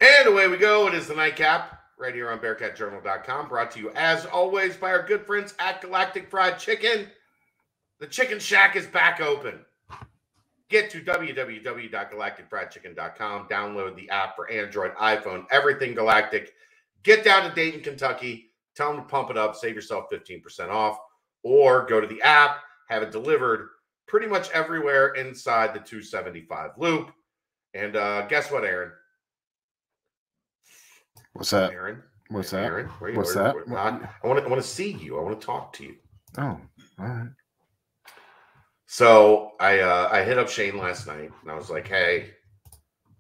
And away we go. It is the Nightcap right here on BearcatJournal.com. Brought to you, as always, by our good friends at Galactic Fried Chicken. The Chicken Shack is back open. Get to www.galacticfriedchicken.com. Download the app for Android, iPhone, everything Galactic. Get down to Dayton, Kentucky. Tell them to pump it up. Save yourself 15% off. Or go to the app. Have it delivered pretty much everywhere inside the 275 loop. And guess what, Aaron? What's that? Aaron? What's that? Aaron? What's that? I want to see you. I want to talk to you. Oh, all right. So I hit up Shane last night, and I was like, hey,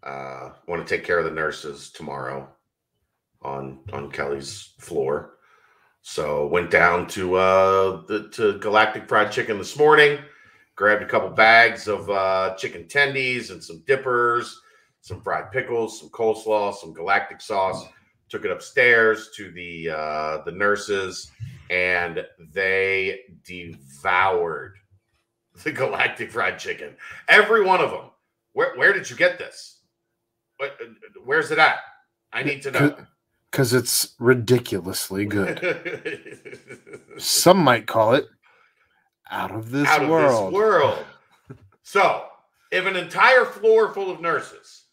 I want to take care of the nurses tomorrow on Kelly's floor. So went down to Galactic Fried Chicken this morning, grabbed a couple bags of chicken tendies and some dippers, some fried pickles, some coleslaw, some Galactic sauce. Took it upstairs to the nurses, and they devoured the Galactic Fried Chicken. Every one of them. Where did you get this? Where's it at? I need to know. Because it's ridiculously good. Some might call it out of this world. So, if an entire floor full of nurses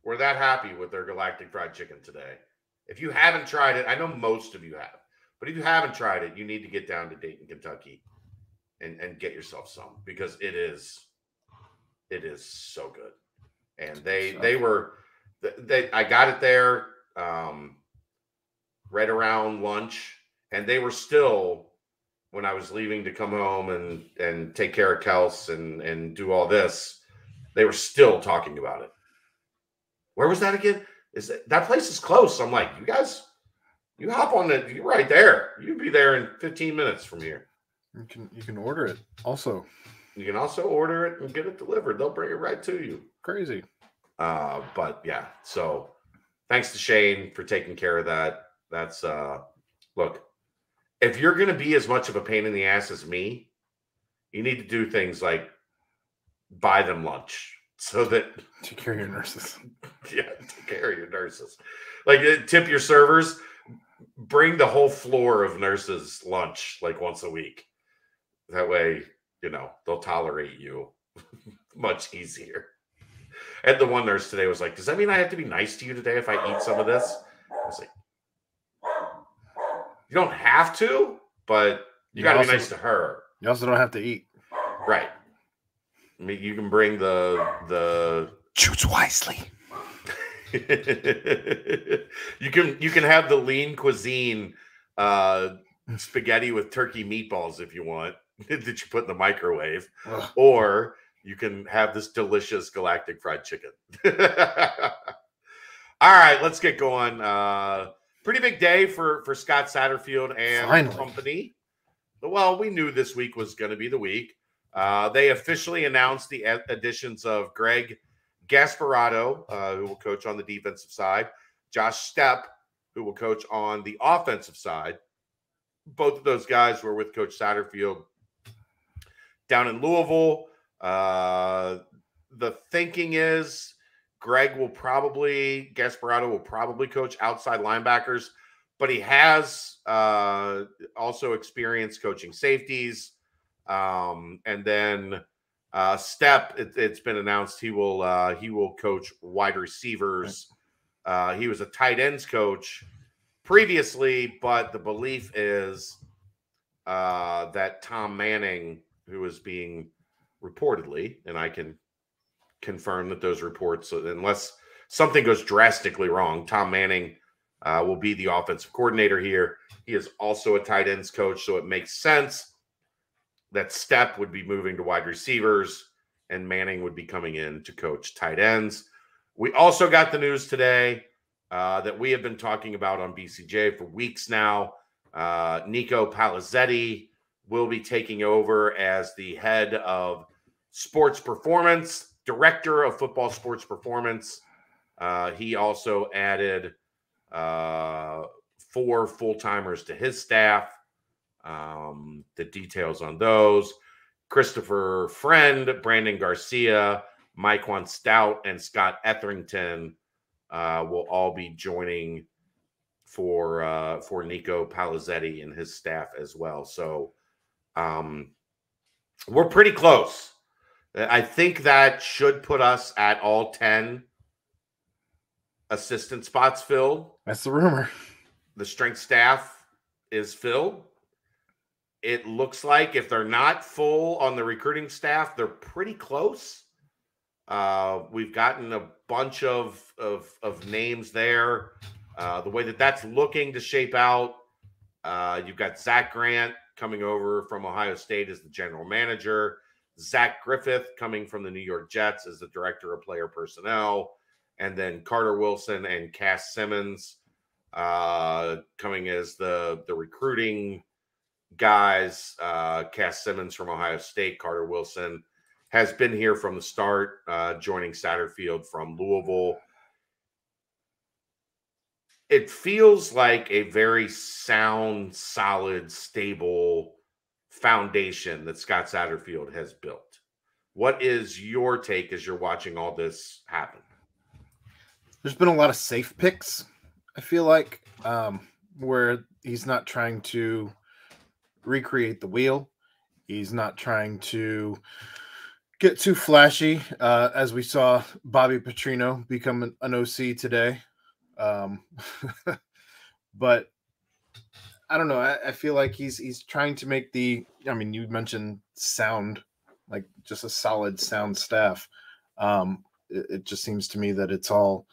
were that happy with their Galactic Fried Chicken today, if you haven't tried it, I know most of you have, but if you haven't tried it, you need to get down to Dayton, Kentucky and get yourself some, because it is so good. And I got it there right around lunch, and they were still, when I was leaving to come home and take care of Kels and do all this, they were still talking about it. Where was that again? That place is close. I'm like, you guys, you hop on it. You're right there. You'd be there in 15 minutes from here. You can order it also. You can also order it and get it delivered. They'll bring it right to you. Crazy. But yeah, so thanks to Shane for taking care of that. That's look, if you're going to be as much of a pain in the ass as me, you need to do things like buy them lunch so that take care of your nurses. Yeah, take care of your nurses. Like, tip your servers. Bring the whole floor of nurses lunch like once a week. That way, they'll tolerate you much easier. And the one nurse today was like, does that mean I have to be nice to you today if I eat some of this? I was like, you don't have to, but you got to be nice to her. You also don't have to eat. Right. I mean, you can bring the choose wisely. You can have the lean cuisine spaghetti with turkey meatballs if you want that you put in the microwave. Ugh. Or you can have this delicious Galactic Fried Chicken. All right, let's get going. Pretty big day for Scott Satterfield and company. Well, we knew this week was going to be the week. They officially announced the additions of Greg Gasparotto, who will coach on the defensive side, Josh Stepp, who will coach on the offensive side. Both of those guys were with Coach Satterfield down in Louisville. The thinking is Gasparotto will probably coach outside linebackers, but he has also experience coaching safeties. And then Stepp, it's been announced he will coach wide receivers. He was a tight ends coach previously, but the belief is that Tom Manning, who is being reportedly, and I can confirm that those reports, unless something goes drastically wrong, Tom Manning will be the offensive coordinator here. He is also a tight ends coach, so it makes sense that Stepp would be moving to wide receivers and Manning would be coming in to coach tight ends. We also got the news today that we have been talking about on BCJ for weeks now. Nico Palizzetti will be taking over as the head of sports performance, director of football sports performance. He also added 4 full-timers to his staff. The details on those: Christopher Friend, Brandon Garcia, Mike Stout, and Scott Etherington will all be joining for Nico Palizzetti and his staff as well. So we're pretty close. I think that should put us at all 10 assistant spots filled. That's the rumor. The strength staff is filled. It looks like if they're not full on the recruiting staff, they're pretty close. We've gotten a bunch of names there. The way that's looking to shape out, you've got Zach Grant coming over from Ohio State as the general manager, Zach Griffith coming from the New York Jets as the director of player personnel, and then Carter Wilson and Cass Simmons coming as the recruiting guys. Cass Simmons from Ohio State, Carter Wilson has been here from the start, joining Satterfield from Louisville. It feels like a very sound, solid, stable foundation that Scott Satterfield has built. What is your take as you're watching all this happen? There's been a lot of safe picks, I feel like, where he's not trying to recreate the wheel. He's not trying to get too flashy, as we saw Bobby Petrino become an OC today. But I don't know. I feel like he's trying to make you mentioned sound, like just a solid sound staff. It just seems to me that it's all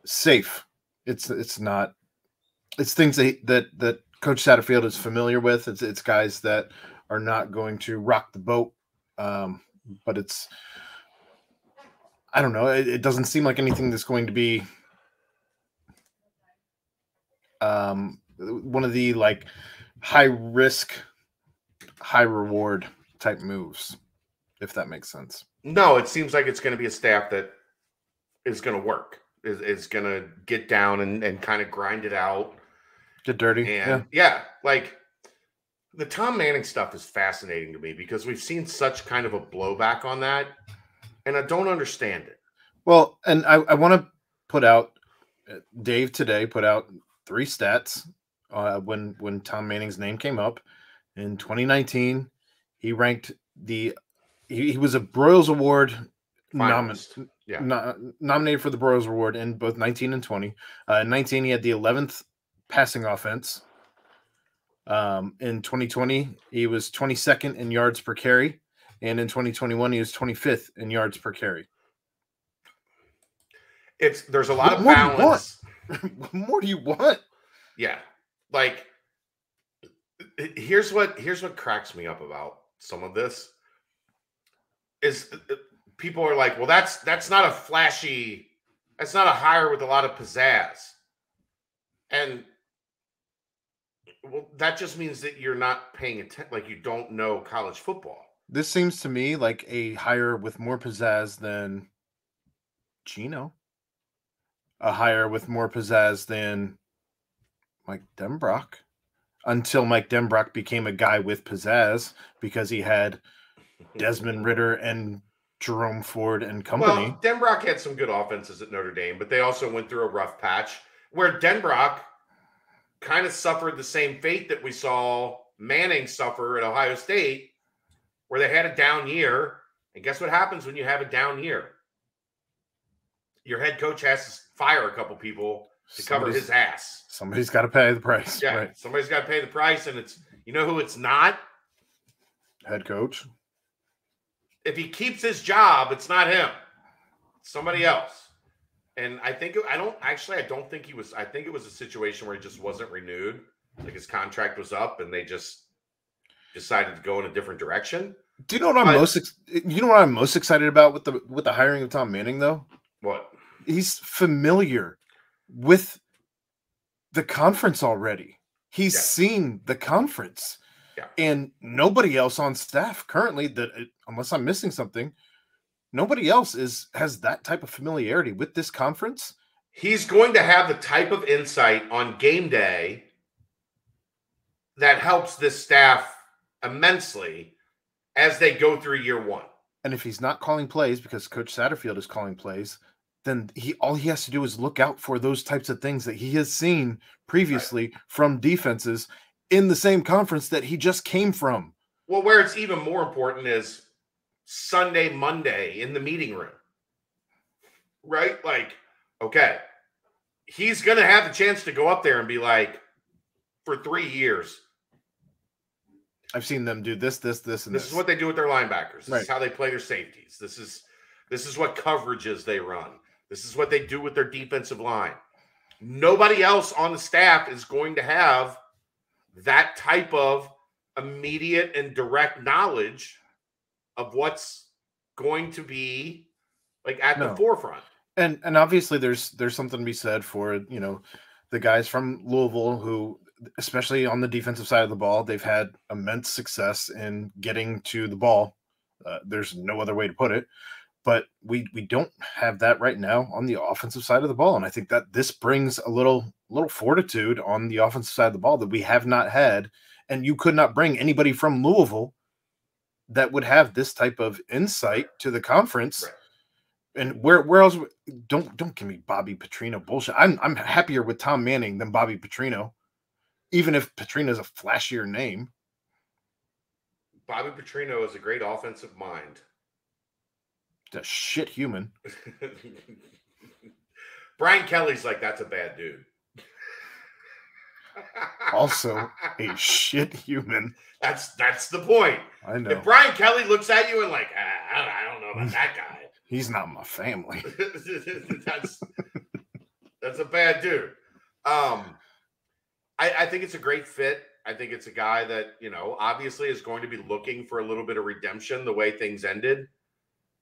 safe. It's things that Coach Satterfield is familiar with. It's guys that are not going to rock the boat. But I don't know. It doesn't seem like anything that's going to be one of the like high risk, high reward type moves, if that makes sense. No, it seems like it's going to be a staff that is going to work, is going to get down and kind of grind it out. Get dirty. And yeah, like the Tom Manning stuff is fascinating to me because we've seen such kind of a blowback on that, and I don't understand it. Well, and I want to put out, Dave today put out 3 stats when Tom Manning's name came up in 2019. He ranked he was a Broyles Award nominated for the Broyles Award in both 19 and 20. In 19, he had the 11th passing offense. In 2020, he was 22nd in yards per carry, and in 2021, he was 25th in yards per carry. There's a lot of balance. What more do you want? Yeah, like here's what cracks me up about some of this is people are like, well, that's not a flashy, that's not a hire with a lot of pizzazz, and well, that just means that you're not paying attention, like you don't know college football. This seems to me like a hire with more pizzazz than Gino. A hire with more pizzazz than Mike Denbrock, until Mike Denbrock became a guy with pizzazz because he had Desmond Ridder and Jerome Ford and company. Well, Denbrock had some good offenses at Notre Dame, but they also went through a rough patch where Denbrock kind of suffered the same fate that we saw Manning suffer at Ohio State, where they had a down year. And guess what happens when you have a down year? Your head coach has to fire a couple people to cover his ass. Somebody's got to pay the price. Yeah, right. Somebody's got to pay the price, and it's, you know who it's not? Head coach. If he keeps his job, it's not him. It's somebody else. And I think it was a situation where he just wasn't renewed. Like his contract was up and they just decided to go in a different direction. Do you know what I'm most excited about with the hiring of Tom Manning though? What? He's familiar with the conference already. He's seen the conference. Yeah. And nobody else on staff currently unless I'm missing something, nobody else has that type of familiarity with this conference. He's going to have the type of insight on game day that helps this staff immensely as they go through year one. And if he's not calling plays because Coach Satterfield is calling plays, then all he has to do is look out for those types of things that he has seen previously from defenses in the same conference that he just came from. Well, where it's even more important is Sunday, Monday in the meeting room, right? Like, okay, he's going to have the chance to go up there and be like, for 3 years, I've seen them do this, and this. This is what they do with their linebackers. This Right. is how they play their safeties. This is what coverages they run. This is what they do with their defensive line. Nobody else on the staff is going to have that type of immediate and direct knowledge of what's going to be like at the forefront. And obviously there's something to be said for, you know, the guys from Louisville who, especially on the defensive side of the ball, they've had immense success in getting to the ball. There's no other way to put it. But we don't have that right now on the offensive side of the ball. And I think that this brings a little fortitude on the offensive side of the ball that we have not had. And you could not bring anybody from Louisville that would have this type of insight to the conference. Right. And where else? Don't give me Bobby Petrino bullshit. I'm happier with Tom Manning than Bobby Petrino, even if Petrino's a flashier name. Bobby Petrino is a great offensive mind. A shit human. Brian Kelly's like, that's a bad dude. Also a shit human. That's the point. I know. If Brian Kelly looks at you and like, I don't know about that guy. He's not my family. That's a bad dude. I think it's a great fit. I think it's a guy that, you know, obviously is going to be looking for a little bit of redemption the way things ended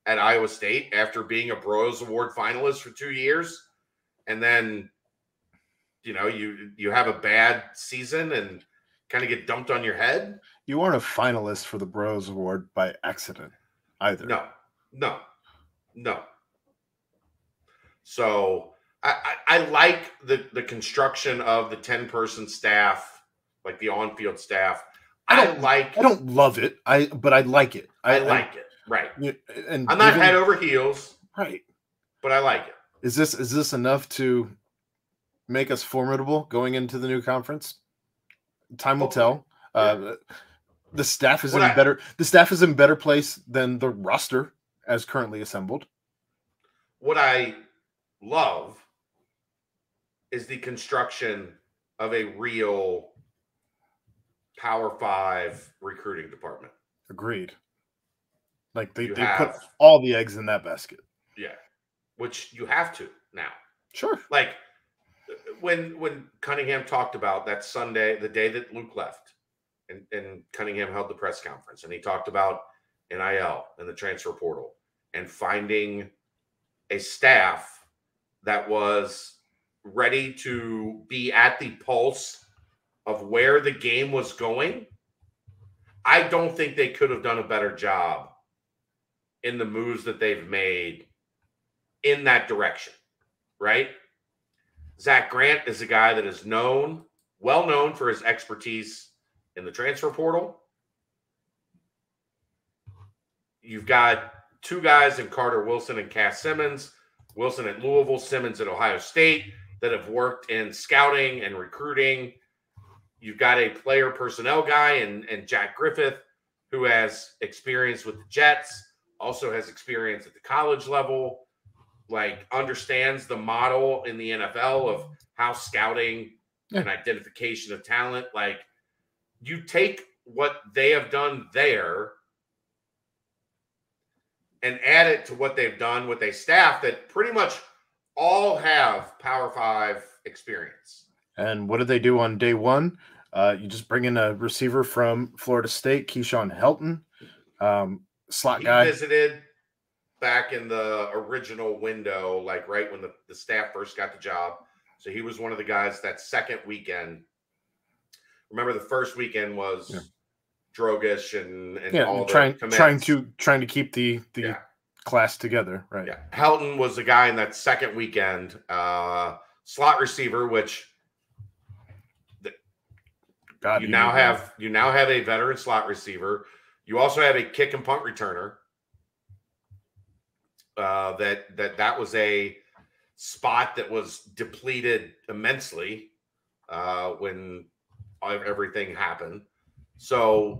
at Iowa State after being a Bros Award finalist for 2 years. And then, you know, you have a bad season and kind of get dumped on your head. You aren't a finalist for the Bros Award by accident either. No. So I like the construction of the 10-person staff, like the on-field staff. I don't love it. But I like it. I like it. Right. And I'm not head over heels. Right. But I like it. Is this enough to make us formidable going into the new conference? Time will tell. Yeah. The staff is in better place than the roster as currently assembled. What I love is the construction of a real Power 5 recruiting department. Agreed. Like they put all the eggs in that basket. Yeah. Which you have to now. Sure. Like when Cunningham talked about that Sunday, the day that Luke left, and Cunningham held the press conference, and he talked about NIL and the transfer portal and finding a staff that was ready to be at the pulse of where the game was going. I don't think they could have done a better job in the moves that they've made in that direction, right? Zach Grant is a guy that is well known for his expertise in the transfer portal. You've got two guys in Carter Wilson and Cass Simmons, Wilson at Louisville, Simmons at Ohio State, that have worked in scouting and recruiting. You've got a player personnel guy and Jack Griffith, who has experience with the Jets, also has experience at the college level, like understands the model in the NFL of how scouting and identification of talent, like you take what they have done there and add it to what they've done with a staff that pretty much all have Power 5 experience. And what did they do on day one? You just bring in a receiver from Florida State, Keyshawn Helton, slot guy. He visited back in the original window, like right when the staff first got the job. So he was one of the guys that second weekend. Remember, the first weekend was Drogish and all trying to keep the class together, right? Yeah, Helton was the guy in that second weekend, slot receiver, which you now have a veteran slot receiver. You also have a kick and punt returner. That was a spot that was depleted immensely when everything happened. So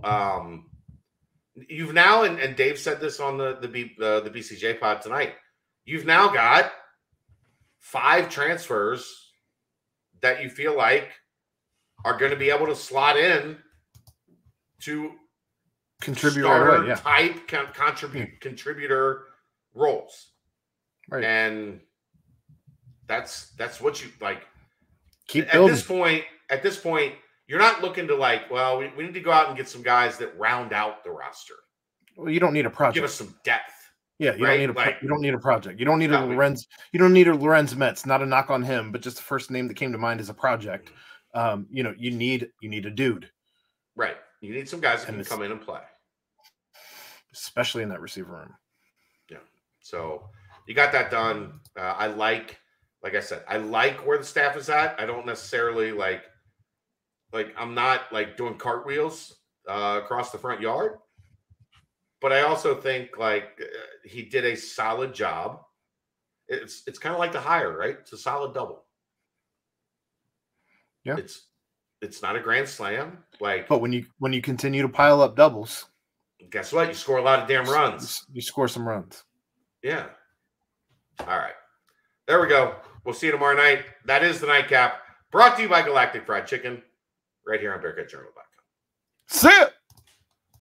you've now, and Dave said this on the BCJ pod tonight, you've now got 5 transfers that you feel like are going to be able to slot in to contribute starter right away, type contributor roles. Right. And that's what you like. Keep building. At this point, you're not looking to like, well, we need to go out and get some guys that round out the roster. Well, you don't need a project. Give us some depth. Yeah, you right? You don't need a project. You don't need a Lorenz. You don't need a Lorenz Metz. Not a knock on him, but just the first name that came to mind is a project. You need a dude. Right. You need some guys that can come in and play, especially in that receiver room. Yeah. So you got that done. Like I said, I like where the staff is at. I don't necessarily like I'm not like doing cartwheels across the front yard. But I also think like he did a solid job. It's kind of like the hire, right? It's a solid double. Yeah. It's not a grand slam. But when you continue to pile up doubles, guess what? You score a lot of damn runs. You score some runs. Yeah. All right. There we go. We'll see you tomorrow night. That is the nightcap. Brought to you by Galactic Fried Chicken, right here on BearcatJournal.com. See ya!